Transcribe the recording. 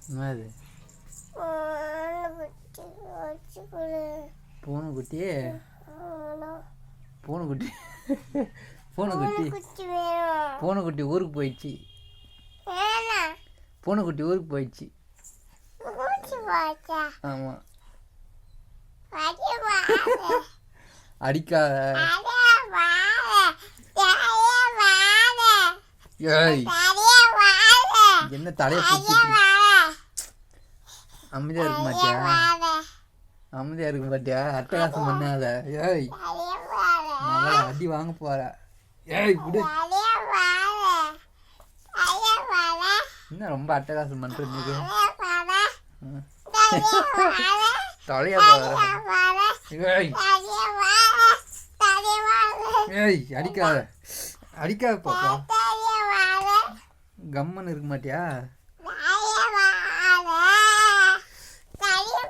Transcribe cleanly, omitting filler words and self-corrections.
என்னது பூனைக்குட்டி பூனைக்குட்டி பூனைக்குட்டி பூனைக்குட்டி ஊருக்கு போயிடுச்சு பூனைக்குட்டி ஊருக்கு போயிடுச்சு ஆமாம் அடிக்காத ஏய் என்ன தலையை பிடிச்சிட்டு அமைதியாக இருக்க மாட்டியா அமைதியாக இருக்க மாட்டியா அட்டகாசம் பண்ணாத ஏய் மகளை அடி வாங்க போற ஏய் விடு என்ன ரொம்ப அட்டகாசம் பண்ணுறதுக்கு தலையா போற ஏய் ஏய் அடிக்காத அடிக்காத பாப்பா கம்மன்னு இருக்க மாட்டியா